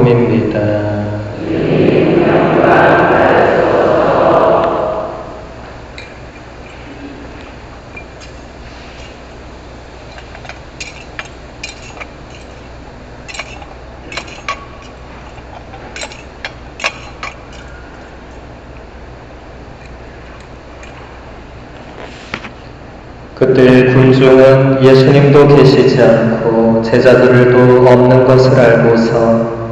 복음입니다. 그때 군중은 예수님도 계시지 않고 제자들도 없는 것을 알고서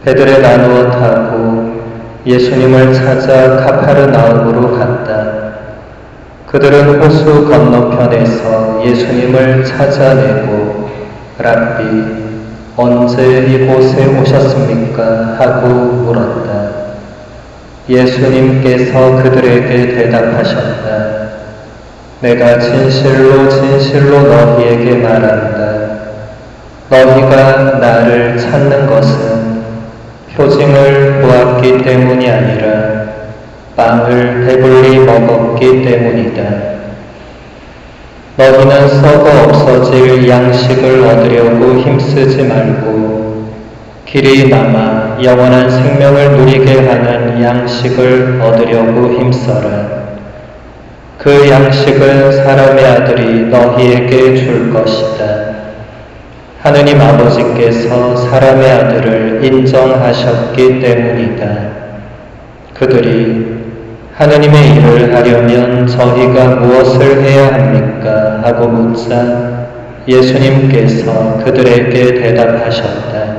배들에 나누어 타고 예수님을 찾아 가파르나움으로 갔다. 그들은 호수 건너편에서 예수님을 찾아내고 랍비, 언제 이곳에 오셨습니까? 하고 물었다. 예수님께서 그들에게 대답하셨다. 내가 진실로 진실로 너희에게 말한다. 너희가 나를 찾는 것은 표징을 보았기 때문이 아니라 빵을 배불리 먹었기 때문이다. 너희는 썩어 없어질 양식을 얻으려고 힘쓰지 말고 길이 남아 영원한 생명을 누리게 하는 양식을 얻으려고 힘써라. 그 양식은 사람의 아들이 너희에게 줄 것이다. 하느님 아버지께서 사람의 아들을 인정하셨기 때문이다. 그들이 하느님의 일을 하려면 저희가 무엇을 해야 합니까? 하고 묻자 예수님께서 그들에게 대답하셨다.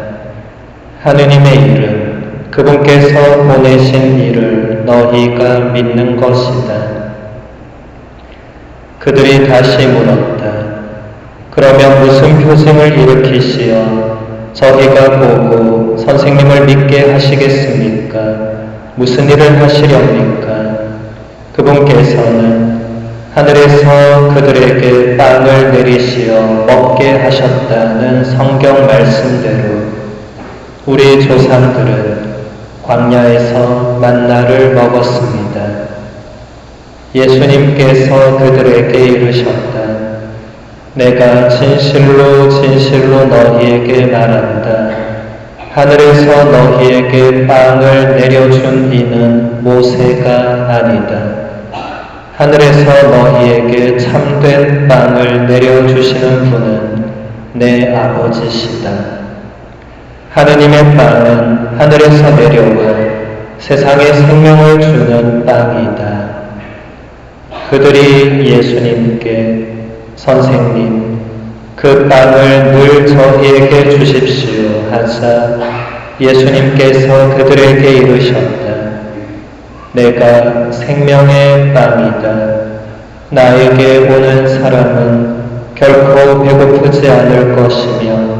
하느님의 일은 그분께서 보내신 일을 너희가 믿는 것이다. 그들이 다시 물었다. 그러면 무슨 표징을 일으키시어 저희가 보고 선생님을 믿게 하시겠습니까? 무슨 일을 하시렵니까? 그분께서는 하늘에서 그들에게 빵을 내리시어 먹게 하셨다는 성경 말씀대로 우리 조상들은 광야에서 만나를 먹었습니다. 예수님께서 그들에게 이르셨다. 내가 진실로 진실로 너희에게 말한다. 하늘에서 너희에게 빵을 내려준 이는 모세가 아니다. 하늘에서 너희에게 참된 빵을 내려주시는 분은 내 아버지시다. 하느님의 빵은 하늘에서 내려와 세상에 생명을 주는 빵이다. 그들이 예수님께 선생님, 그 빵을 늘 저희에게 주십시오 하자 예수님께서 그들에게 이르셨다. 내가 생명의 빵이다. 나에게 오는 사람은 결코 배고프지 않을 것이며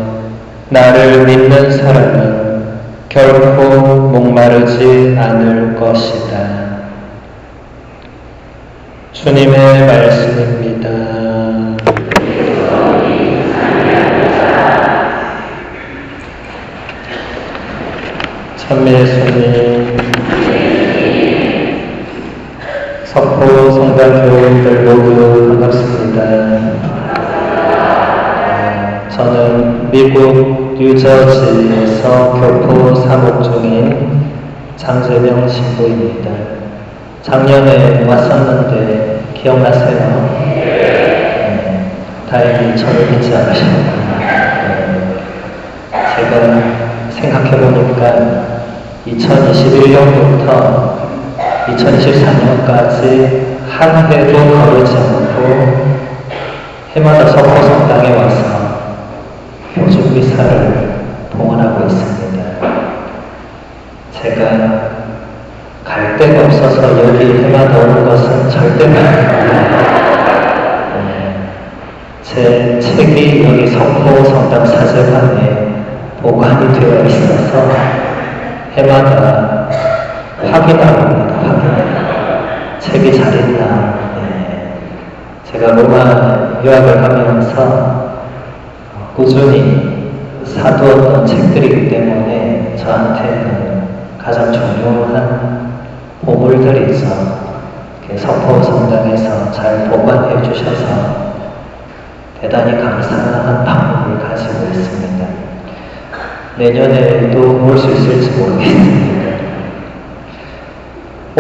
나를 믿는 사람은 결코 목마르지 않을 것이다. 주님의 말씀입니다. 참미의 손님, 석포 성당교인들 모두 반갑습니다. 저는 미국 뉴저지에서 교포 사목 중인 장재명 신부입니다. 작년에 왔었는데 기억나세요? 네, 다행히 저를 믿지 않으십니다. 제가 생각해보니까 2021년부터 2024년까지 한 해도 거르지 않고 해마다 석포성당에 와서 보증비사를 봉헌하고 있습니다. 제가 갈 데가 없어서 여기 해마다 오는 것은 절대가 아닙니다. 제 책이 여기 석포 성당 사제관에 보관이 되어 있어서 해마다 확인합니다. 책이 잘 있나. 제가 로마 유학을 가면서 꾸준히 사두었던 책들이기 때문에 저한테는 가장 중요한 보물들이 있어 석포 성당에서 잘 보관해 주셔서 대단히 감사한 마음을 가지고 있습니다. 내년에도 올 수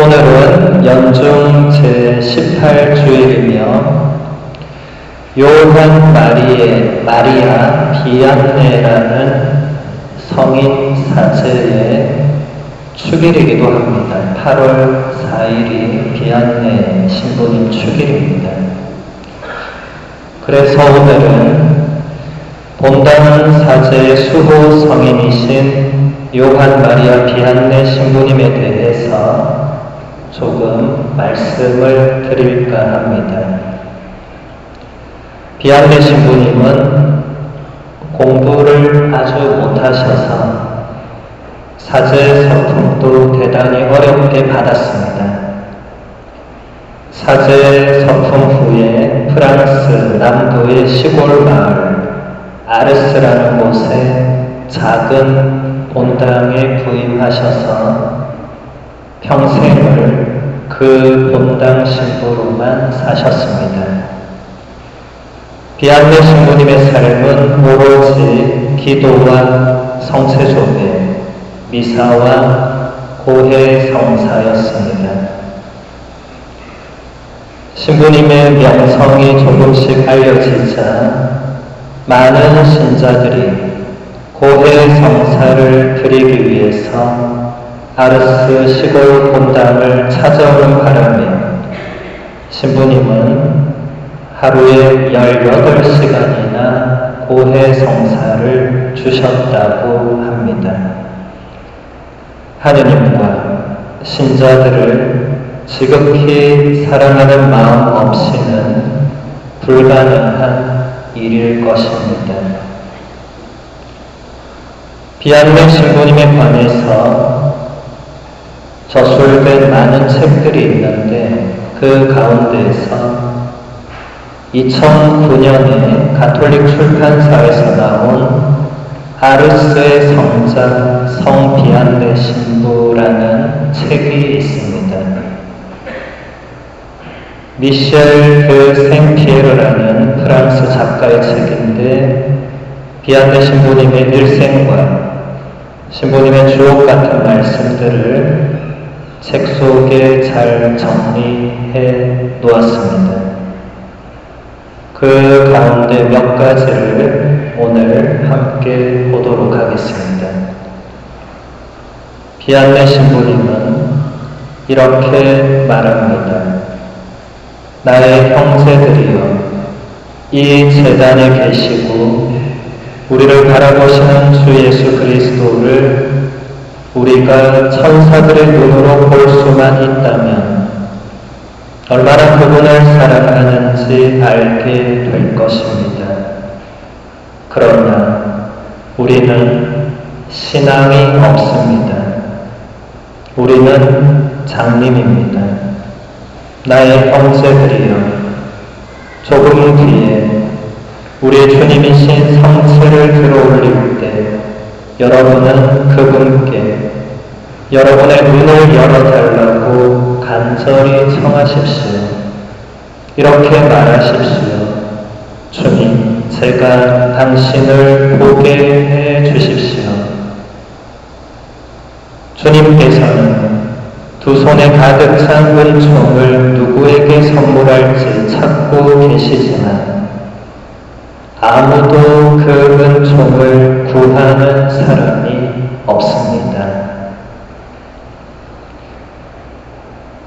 오늘은 연중 제18주일이며 요한 마리아 비안네라는 성인 사제의 축일이기도 합니다. 8월 4일이 비안네 신부님 축일입니다. 그래서 오늘은 본당 사제의 수호 성인이신 요한 마리아 비안네 신부님에 대해서 조금 말씀을 드릴까 합니다. 비안네 신부님은 공부를 아주 못하셔서 사제 서품도 대단히 어렵게 받았습니다. 사제 서품 후에 프랑스 남부의 시골 마을 아르스라는 곳에 작은 본당에 부임하셔서 평생을 그 본당 신부로만 사셨습니다. 비안네 신부님의 삶은 오로지 기도와 성세조배, 미사와 고해 성사였습니다. 신부님의 명성이 조금씩 알려지자 많은 신자들이 고해 성사를 드리기 위해서 아르스 시골 본당을 찾아오는 바람에 신부님은 하루에 18시간이나 고해 성사를 주셨다고 합니다. 하느님과 신자들을 지극히 사랑하는 마음 없이는 불가능한 일일 것입니다. 비안네 신부님에 관해서 저술된 많은 책들이 있는데 그 가운데에서 2009년에 가톨릭 출판사에서 나온 아르스의 성자 성 비안네 신부라는 책이 있습니다. 미셸 드 생피에르라는 프랑스 작가의 책인데 비안네 신부님의 일생과 신부님의 주옥 같은 말씀들을 책 속에 잘 정리해 놓았습니다. 그 가운데 몇 가지를 오늘 함께 보도록 하겠습니다. 비안네 신부님은 이렇게 말합니다. 나의 형제들이여, 이 제단에 계시고 우리를 바라보시는 주 예수 그리스도를 우리가 천사들의 눈으로 볼 수만 있다면 얼마나 그분을 사랑하는지 알게 될 것입니다. 그러나 우리는 신앙이 없습니다. 우리는 장님입니다. 나의 형제들이여, 조금 뒤에 우리 주님이신 성체를 들어올릴 때 여러분은 그분께 여러분의 눈을 열어달라고 간절히 청하십시오. 이렇게 말하십시오. 주님, 제가 당신을 보게 해 주십시오. 주님께서는 두 손에 가득 찬 은총을 누구에게 선물할지 찾고 계시지만 아무도 그 은총을 구하는 사람이 없습니다.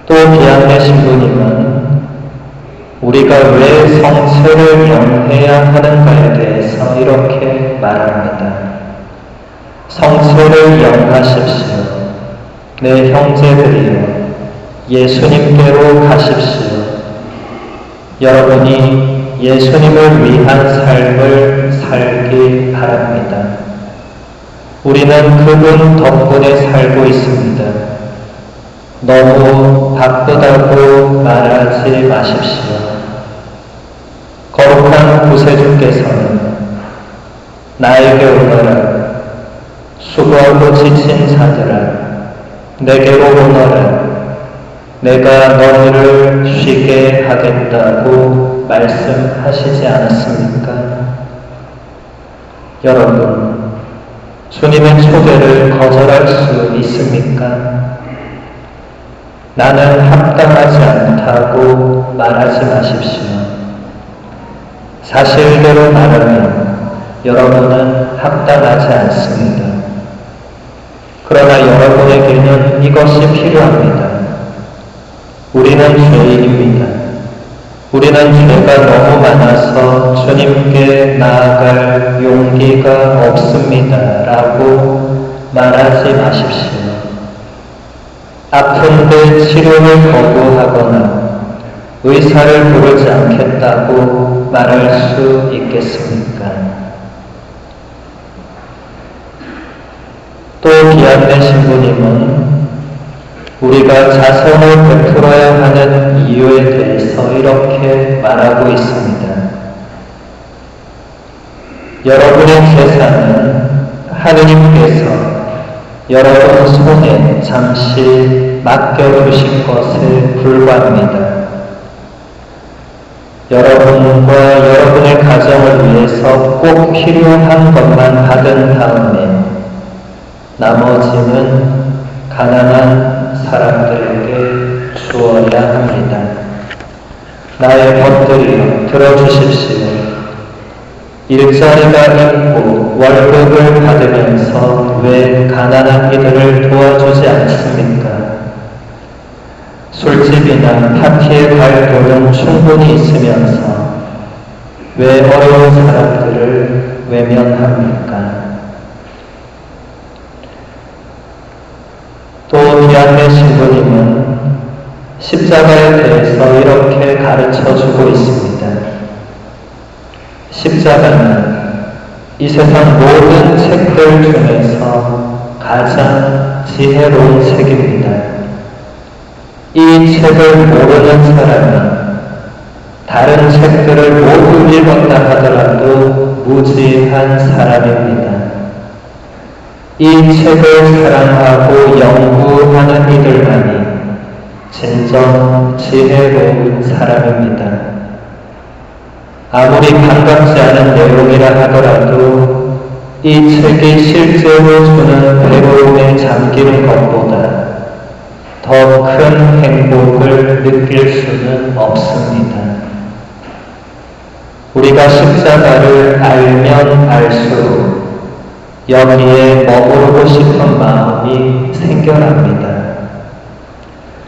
또 비안네 신부님은 우리가 왜 성체를 영해야 하는가에 대해서 이렇게 말합니다. 성체를 영하십시오. 내 형제들이여, 예수님께로 가십시오. 여러분이 예수님을 위한 삶을 살기 바랍니다. 우리는 그분 덕분에 살고 있습니다. 너무 바쁘다고 말하지 마십시오. 거룩한 구세주께서는 나에게 오너라, 수고하고 지친 자들아, 내게로 오너라, 내가 너희를 쉬게 하겠다고 말씀하시지 않았습니까? 여러분, 주님의 초대를 거절할 수 있습니까? 나는 합당하지 않다고 말하지 마십시오. 사실대로 말하면 여러분은 합당하지 않습니다. 그러나 여러분에게는 이것이 필요합니다. 우리는 죄인입니다. 우리는 죄가 너무 많아서 주님께 나아갈 용기가 없습니다. 라고 말하지 마십시오. 아픈데 치료를 거부하거나 의사를 부르지 않겠다고 말할 수 있겠습니까? 또 기한된 신부님은 우리가 자선을 베풀어야 하는 이유에 대해서 이렇게 말하고 있습니다. 여러분의 재산은 하느님께서 여러분 손에 잠시 맡겨두신 것에 불과합니다. 여러분과 여러분의 가정을 위해서 꼭 필요한 것만 받은 다음에 나머지는 가난한 사람들에게 주어야 합니다. 나의 것들이여 들어주십시오. 일자리가 있고 월급을 받으면서 왜 가난한 이들을 도와주지 않습니까? 술집이나 파티에 갈 돈은 충분히 있으면서 왜 어려운 사람들을 외면합니까? 또 미안해 신부님은 십자가에 대해서 이렇게 가르쳐주고 있습니다. 십자가는 이 세상 모든 책들 중에서 가장 지혜로운 책입니다. 이 책을 모르는 사람은 다른 책들을 모두 읽었다 하더라도 무지한 사람입니다. 이 책을 사랑하고 연구하는 이들만이 진정 지혜로운 사람입니다. 아무리 반갑지 않은 내용이라 하더라도 이 책이 실제로 주는 배로움에 잠기는 것보다 더 큰 행복을 느낄 수는 없습니다. 우리가 십자가를 알면 알수록 여기에 머무르고 싶은 마음이 생겨납니다.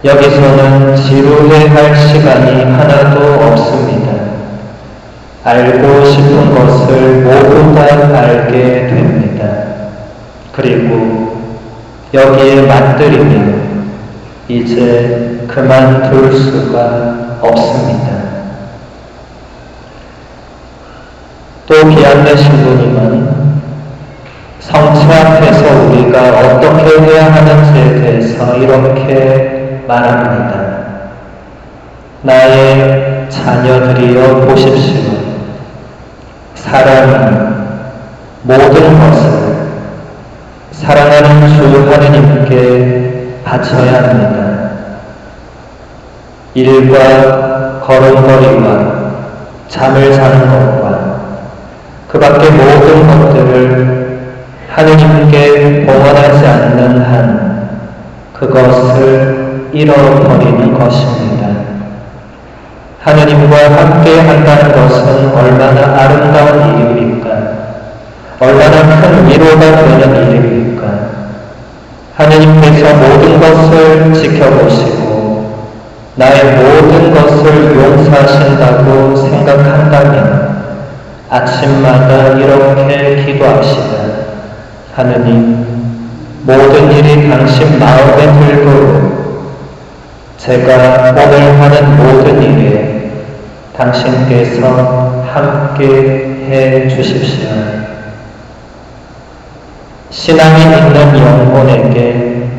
여기서는 지루해할 시간이 하나도 없습니다. 알고 싶은 것을 모두 다 알게 됩니다. 그리고 여기에 맛들이면 이제 그만둘 수가 없습니다. 또 기한된 신부님은 성체 앞에서 우리가 어떻게 해야 하는지에 대해서 이렇게 말합니다. 나의 자녀들이여 보십시오. 사랑은 모든 것을 사랑하는 주 하느님께 바쳐야 합니다. 일과 걸음걸이와 잠을 자는 것과 그 밖의 모든 것들을 하느님께 봉헌하지 않는 한 그것을 잃어버리는 것입니다. 하느님과 함께 한다는 것은 얼마나 아름다운 일입니까? 얼마나 큰 위로가 되는 일입니까? 하느님께서 모든 것을 지켜보시고 나의 모든 것을 용서하신다고 생각한다면 아침마다 이렇게 기도합시다. 하느님, 모든 일이 당신 마음에 들도록 제가 오늘 하는 모든 일에 당신께서 함께 해 주십시오. 신앙이 있는 영혼에게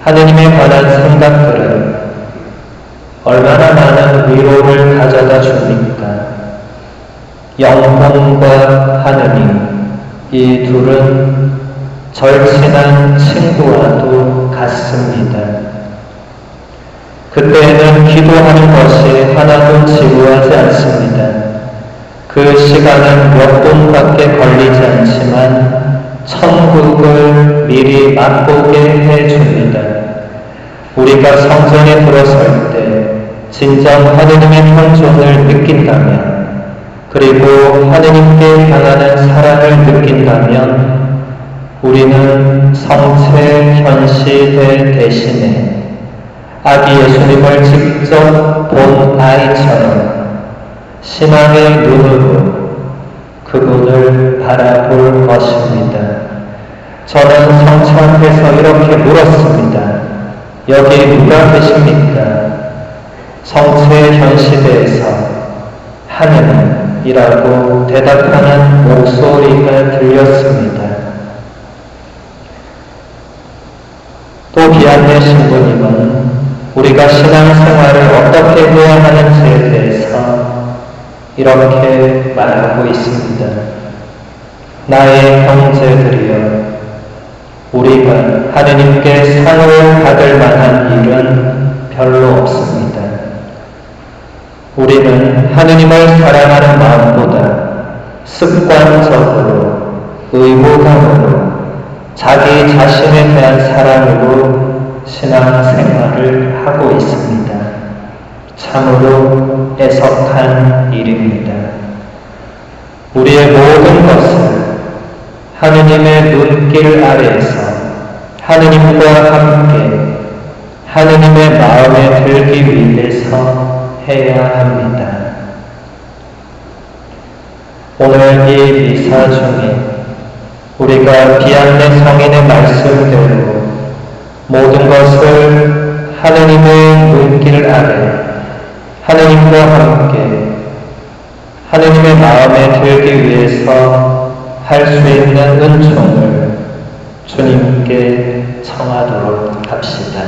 하느님에 관한 생각들은 얼마나 많은 위로를 가져다 줍니까? 영혼과 하느님, 이 둘은 절친한 친구와도 같습니다. 그때에는 기도하는 것이 하나도 지루하지 않습니다. 그 시간은 몇 분밖에 걸리지 않지만 천국을 미리 맛보게 해줍니다. 우리가 성전에 들어설 때 진정 하느님의 현존을 느낀다면, 그리고 하느님께 향하는 사랑을 느낀다면, 우리는 성체 현시대 대신에 아기 예수님을 직접 본 아이처럼 신앙의 눈으로 그분을 바라볼 것입니다. 저는 성체 앞에서 이렇게 물었습니다. 여기 누가 계십니까? 성체 현시대에서 하느님이라고 대답하는 목소리가 들렸습니다. 또 비안내 신부님은 우리가 신앙생활을 어떻게 해야 하는지에 대해서 이렇게 말하고 있습니다. 나의 형제들이여, 우리가 하느님께 상을 받을 만한 일은 별로 없습니다. 우리는 하느님을 사랑하는 마음보다 습관적으로, 의무감으로, 자기 자신에 대한 사랑으로 신앙생활을 하고 있습니다. 참으로 애석한 일입니다. 우리의 모든 것을 하느님의 눈길 아래에서 하느님과 함께 하느님의 마음에 들기 위해서 해야 합니다. 오늘 이 미사 중에 우리가 비안내 성인의 말씀대로 모든 것을 하느님의 눈길 아래 하느님과 함께 하느님의 마음에 들기 위해서 할 수 있는 은총을 주님께 청하도록 합시다.